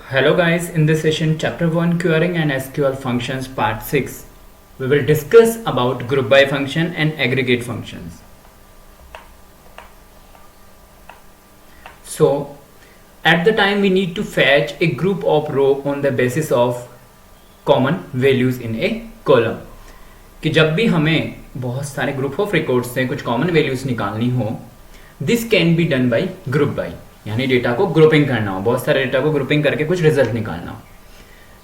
Hello guys, in this session chapter 1 querying and SQL functions part 6 we will discuss about group by function and aggregate functions. So at the time we need to fetch a group of row on the basis of common values in a column. कि जब भी हमें बहुत सारे group of records से कुछ common values निकालनी हो, this can be done by group by, यानी डेटा को ग्रुपिंग करना हो, बहुत सारे डेटा को ग्रुपिंग करके कुछ रिजल्ट निकालना हो.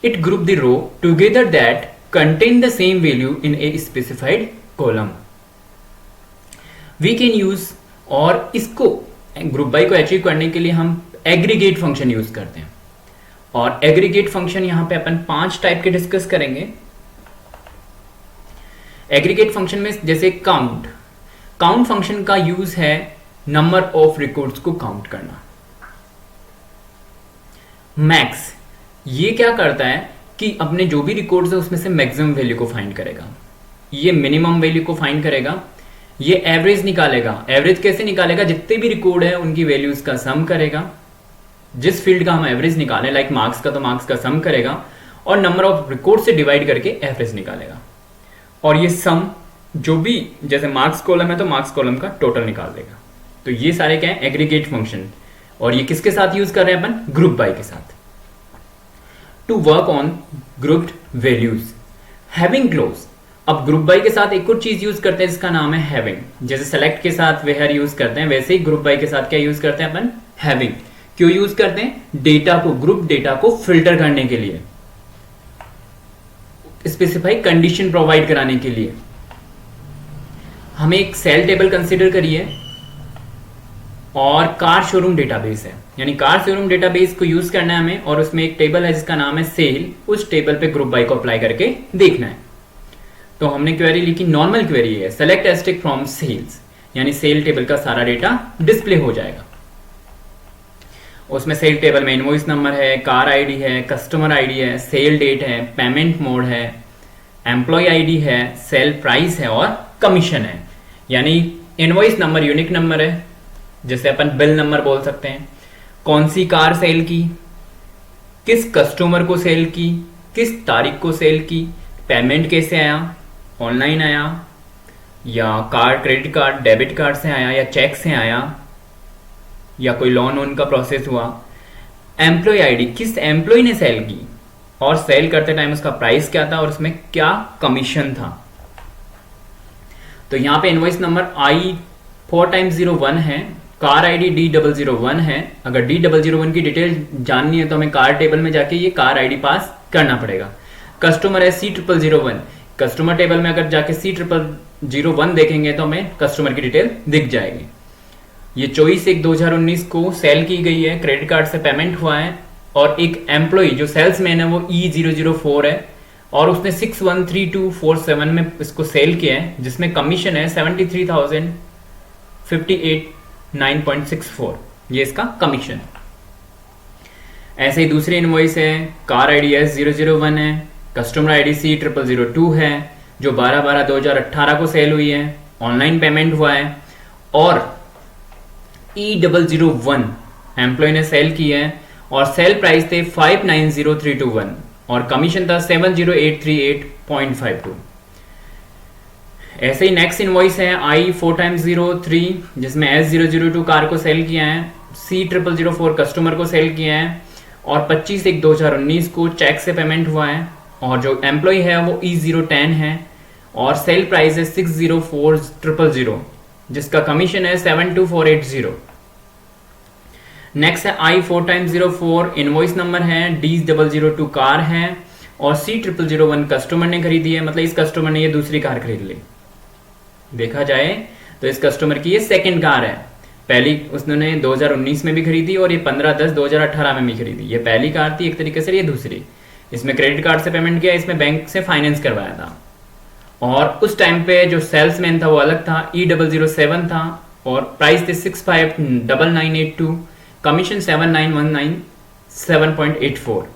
It group the row together that contain the same value in a specified column. We can use, और इसको ग्रुप बाय को अचीव करने के लिए हम एग्रीगेट फंक्शन यूज करते हैं. और एग्रीगेट फंक्शन यहां पे अपन 5 टाइप के डिस्कस करेंगे. एग्रीगेट फंक्शन में जैसे काउंट फंक्शन का यूज है नंबर ऑफ रिकॉर्ड्स को काउंट करना. मैक्स ये क्या करता है कि अपने जो भी रिकॉर्ड्स है उसमें से मैक्सिमम वैल्यू को फाइंड करेगा. ये मिनिमम वैल्यू को फाइंड करेगा. ये एवरेज निकालेगा. एवरेज कैसे निकालेगा? जितने भी रिकॉर्ड है उनकी वैल्यूज का सम करेगा. जिस फील्ड का हम एवरेज निकालें, लाइक मार्क्स का, तो मार्क्स का सम करेगा और नंबर ऑफ रिकॉर्ड से डिवाइड करके एवरेज निकालेगा. और ये सम जो भी, जैसे मार्क्स कॉलम है तो मार्क्स कॉलम का टोटल निकाल देगा. तो ये सारे क्या है? Aggregate function. और ये किसके साथ यूज कर रहे हैं अपन? ग्रुप बाय के साथ. To work on grouped values, having clause. अब ग्रुप बाय के साथ एक और चीज यूज करते हैं जिसका नाम है हैविंग. जैसे सेलेक्ट के साथ वेयर यूज करते हैं, वैसे ही ग्रुप बाय के साथ क्या यूज करते हैं अपन? हैविंग. क्यों यूज करते हैं? डेटा को, ग्रुप डेटा को फिल्टर करने के लिए, स्पेसिफाई कंडीशन प्रोवाइड कराने के लिए. हमें एक सेल टेबल कंसीडर करिए और कार शोरूम डेटाबेस है, यानी कार शोरूम डेटाबेस को यूज करना है हमें, और उसमें एक टेबल है जिसका नाम है सेल. उस टेबल पे ग्रुप बाय को अप्लाई करके देखना है. तो हमने क्वेरी लिखी, नॉर्मल क्वेरी है, सेलेक्ट एस्टिक फ्रॉम सेल्स, यानी सेल टेबल का सारा डेटा डिस्प्ले हो जाएगा. उसमें सेल टेबल में इनवॉइस नंबर है, कार आईडी है, कस्टमर आईडी है, सेल डेट है, पेमेंट मोड है, एम्प्लॉय आईडी है, सेल प्राइस है और कमीशन है. यानी इनवॉइस नंबर यूनिक नंबर है, जैसे अपन बिल नंबर बोल सकते हैं. कौन सी कार सेल की, किस कस्टमर को सेल की, किस तारीख को सेल की, पेमेंट कैसे आया, ऑनलाइन आया या card, credit card, debit card से आया या चेक से आया या कोई लोन वोन का प्रोसेस हुआ. एम्प्लॉय आईडी, किस एम्प्लॉय ने सेल की और सेल करते टाइम उसका प्राइस क्या था और उसमें क्या कमीशन था. तो यहां पे इनवॉइस नंबर I4x01 है, कार आईडी D001 है. अगर D001 की डिटेल जाननी है तो हमें कार टेबल में जाके ये कार आईडी पास करना पड़ेगा. कस्टमर है C001, कस्टमर टेबल में अगर जाके C001 देखेंगे तो हमें कस्टमर की डिटेल दिख जाएगी. ये 24/1/2019 को सेल की गई है, क्रेडिट कार्ड से पेमेंट हुआ है. और एक एम्प्लॉय जो सेल्समैन है वो E004 है और उसने 613247 में इसको सेल किया है, जिसमें कमीशन है 73,058.9.64. ये इसका कमीशन. ऐसे ही दूसरी इनवॉइस है, कार आईडी S001 है, कस्टमर आईडी C0002 है, जो 12/12/2018 को सेल हुई है, ऑनलाइन पेमेंट हुआ है. और E001 एम्प्लॉय ने सेल की है और सेल प्राइस थे 590,321 और कमीशन था 70,838.52. ऐसे ही नेक्स्ट इनवॉइस है I4x03, जिसमें S002 कार को सेल किया है, C0004 कस्टमर को सेल किया है और 25/1/2019 को चेक से पेमेंट हुआ है. और जो एम्प्लॉय है वो E010 है और सेल प्राइस है 604,000, जिसका कमीशन है 72480. नेक्स्ट है I4x04, इनवॉइस नंबर है, D002 कार है और C0001 कस्टमर ने खरीदी है, मतलब इस कस्टमर ने ये दूसरी कार खरीद ली. देखा जाए तो इस कस्टमर की ये सेकंड कार है. पहली उसने 2019 में भी खरीदी और ये 15/10/2018 में भी खरीदी. ये पहली कार थी एक तरीके से, ये दूसरी. इसमें क्रेडिट कार्ड से पेमेंट किया, इसमें बैंक से फाइनेंस करवाया था. और उस टाइम पे जो सेल्समैन था वो अलग था, E007 था और प्राइस थे 65,982, कमीशन 7,919.7.84.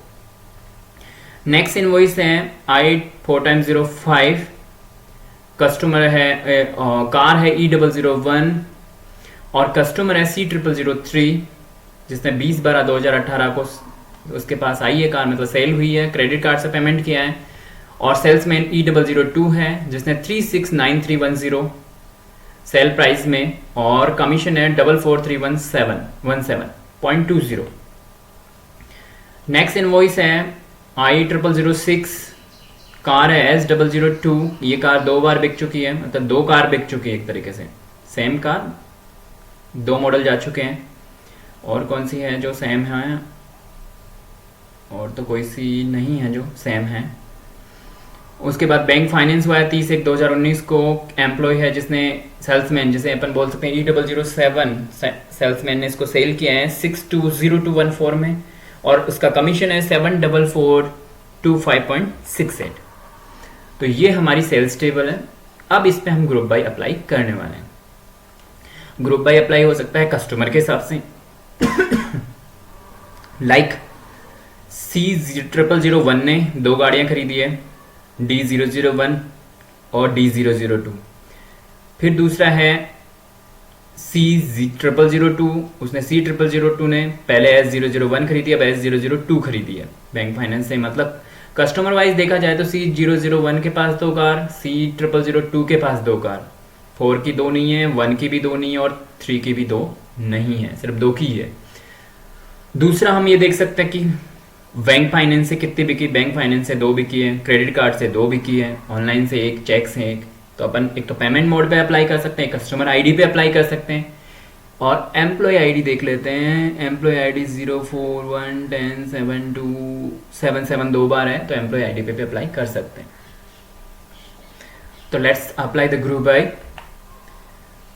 नेक्स्ट इनवॉइस है I4x05, कस्टमर है, कार है E001 और कस्टमर है C0003, जिसने 20/12/2018 को उसके पास आई है कार, मतलब सेल हुई है, क्रेडिट कार्ड से पेमेंट किया है। और सेल्समैन E002 है जिसने 369310 सेल प्राइस में, और कमीशन है 443117 नेक्स्ट इनवॉइस है I006, कार है S002। ये कार 2 बार बिक चुकी है, मतलब 2 कार बिक चुकी है एक तरीके से, सेम कार 2 मॉडल जा चुके हैं। और कौन सी है जो सेम है? और तो कोई सी नहीं है जो सेम है। उसके बाद बैंक फाइनेंस हुआ है 30/1/2019 को। एम्प्लॉय है जिसने, सेल्समैन जिसे अपन बोल सकते हैं E007, सेल्समैन ने इसको सेल किया है 620214 में, और उसका कमीशन है 7425.68। तो ये हमारी सेल्स टेबल है। अब इस पे हम ग्रुप बाय अप्लाई करने वाले हैं। ग्रुप बाय अप्लाई हो सकता है कस्टमर के हिसाब से, लाइक C001 ने 2 गाड़ियां खरीदी है, D001 और D002। फिर दूसरा है C002, उसने C002 ने पहले S001 खरीदी है, अब S002 खरीदी है बैंक फाइनेंस से। मतलब कस्टमर वाइज देखा जाए तो C001 के पास 2 कार, C002 के पास 2 कार, 4 की 2 नहीं है, 1 की भी 2 नहीं है, और 3 की भी 2 नहीं है, सिर्फ 2 की है। दूसरा हम ये देख सकते हैं कि बैंक फाइनेंस से कितनी बिकी। बैंक फाइनेंस से 2 बिकी है, क्रेडिट कार्ड से 2 बिकी है, ऑनलाइन से 1, चेक से 1। तो अपन एक तो पेमेंट मोड पे अप्लाई कर सकते हैं, कस्टमर आईडी पे अप्लाई कर सकते हैं, और एम्प्लॉय आईडी देख लेते हैं। एम्प्लॉय आईडी 04110727 2 बार है, तो एम्प्लॉय आईडी पे अप्लाई कर सकते हैं। तो let's apply the group by.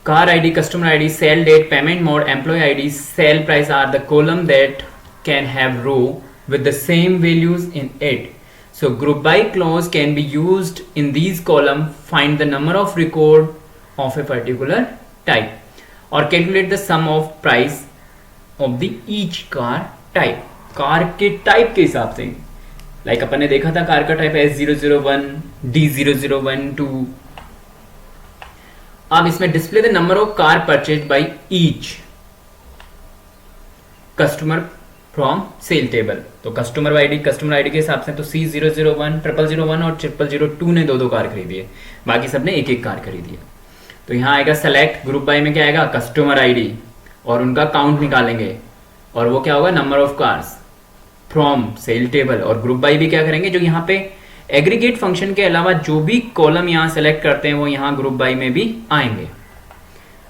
Car ID, customer ID, sale date, payment mode, employ ID, sale price are the column that can have row with the same values in it. So group by clause can be used in these column. Find the number of record of a particular type or calculate the sum of price of the each car type. Car के type के हिसाब से, like अपन ने देखा था car का type S001, D0012। अब इसमें display the number of car purchase by each customer from sale table. तो कस्टमर आईडी के हिसाब से तो C001, 0001 और 0002 ने 2 कार खरीदी है, बाकी सब ने 1 कार खरीदी है। तो यहाँ आएगा सेलेक्ट, ग्रुप बाय में क्या आएगा, कस्टमर आईडी, और उनका काउंट निकालेंगे, और वो क्या होगा, number of cars from sale table. और ग्रुप बाय भी क्या करेंगे, जो यहाँ पे एग्रीगेट फंक्शन के अलावा जो भी कॉलम यहाँ सेलेक्ट करते हैं वो यहाँ ग्रुप बाय में भी आएंगे।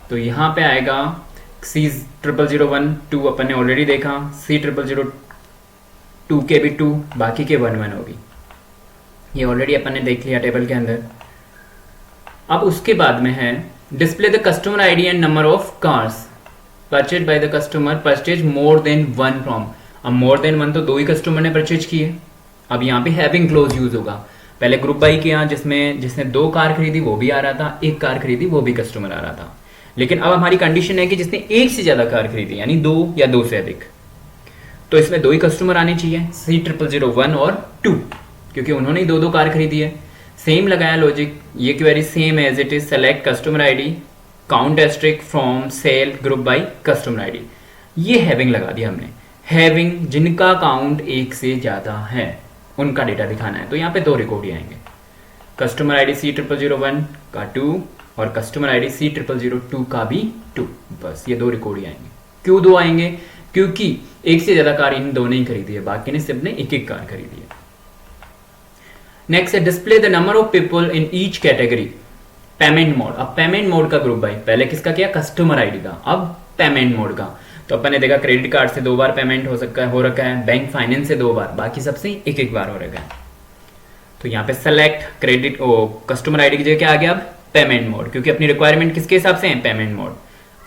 तो यहाँ पे आएगा C0001 2 अपन ने ऑलरेडी देखा, C0002 के भी 2, बाकी के 1 1 होगी, ये ऑलरेडी अपन ने देख लिया टेबल के अंदर। अब उसके बाद में है display the customer ID and number of cars purchase by the customer purchase more than 1 from. अब मोर देन 1 तो 2 ही कस्टमर ने परचेज किए। अब यहाँ पे हैविंग क्लोज यूज होगा। पहले ग्रुप बाय किया जिसमें जिसने 2 कार खरीदी वो भी आ रहा था, 1 कार खरीदी वो भी कस्टमर आ रहा था। लेकिन अब हमारी कंडीशन है कि जिसने 1 से ज्यादा कार खरीदी, यानी 2 या 2 से अधिक, तो इसमें 2 ही कस्टमर आने चाहिए, C0001 और 2, क्योंकि उन्होंने ही 2 कार खरीदी है। सेम लगाया लॉजिक, ये query same as it is, select customer ID, count asterisk from sale group by customer ID. ये हैविंग लगा दिया हमने। हैविंग जिनका काउंट 1 से ज्यादा है उनका डेटा दिखाना है, तो यहाँ पे 2 रिकॉर्ड ही आएंगे, कस्टमर आईडी C0001 का 2 और कस्टमर आईडी C0002 का भी 2। बस ये 2 रिकॉर्ड ही आएंगे। क्यों 2 आएंगे, क्योंकि 1 से ज्यादा कार इन 2 ने ही खरीदी है, बाकी ने सिर्फ ने 1 कार खरीदी है। नेक्स्ट है display the number of people in each category. Payment mode, अब पेमेंट मोड का ग्रुप बाय, पहले किसका किया, कस्टमर आईडी का, अब पेमेंट मोड का। तो अपन ने देखा क्रेडिट कार्ड से 2 बार पेमेंट हो रखा है, बैंक फाइनेंस से 2 बार, बाकी सबसे 1 बार हो रखा है। तो यहाँ पे सेलेक्ट क्रेडिट कस्टमर आईडी की जगह क्या आ गया, अब पेमेंट मोड, क्योंकि अपनी रिक्वायरमेंट किसके हिसाब से है, payment mode.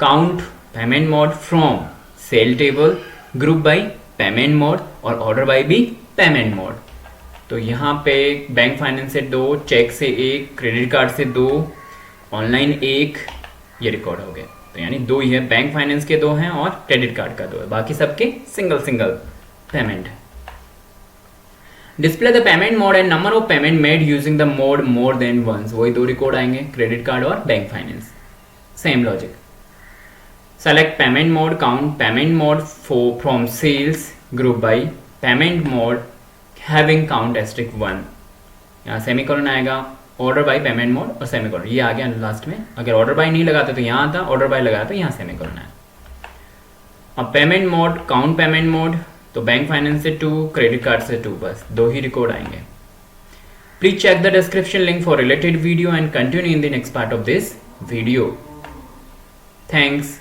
Count payment mode from sale table, group by payment mode, और ऑर्डर बाय भी पेमेंट मोड। तो यहाँ पे बैंक फाइनेंस से 2, चेक से 1, क्रेडिट कार्ड से 2, ऑनलाइन 1, ये रिकॉर्ड हो गए। तो यानी 2 ही है, बैंक फाइनेंस के 2 हैं और क्रेडिट कार्ड का 2 है, बाकी सबके सिंगल पेमेंट है। Display the payment mode and number of payment made using the mode more than once, वही 2 रिकॉर्ड आएंगे, क्रेडिट कार्ड और bank finance. Same logic, select payment mode, count payment mode from sales group by payment mode having count asterisk 1, यहाँ semicolon आएगा, order by payment mode और semicolon, ये आ गया last में। अगर ऑर्डर बाय नहीं लगाते तो यहाँ आता, ऑर्डर बाय लगाया तो यहाँ सेमीकोलन आया। अब payment mode, count payment mode, तो बैंक फाइनेंस से 2, क्रेडिट कार्ड से 2, बस 2 ही रिकॉर्ड आएंगे। Please check the description link for related video and continue in the next part of this video. Thanks.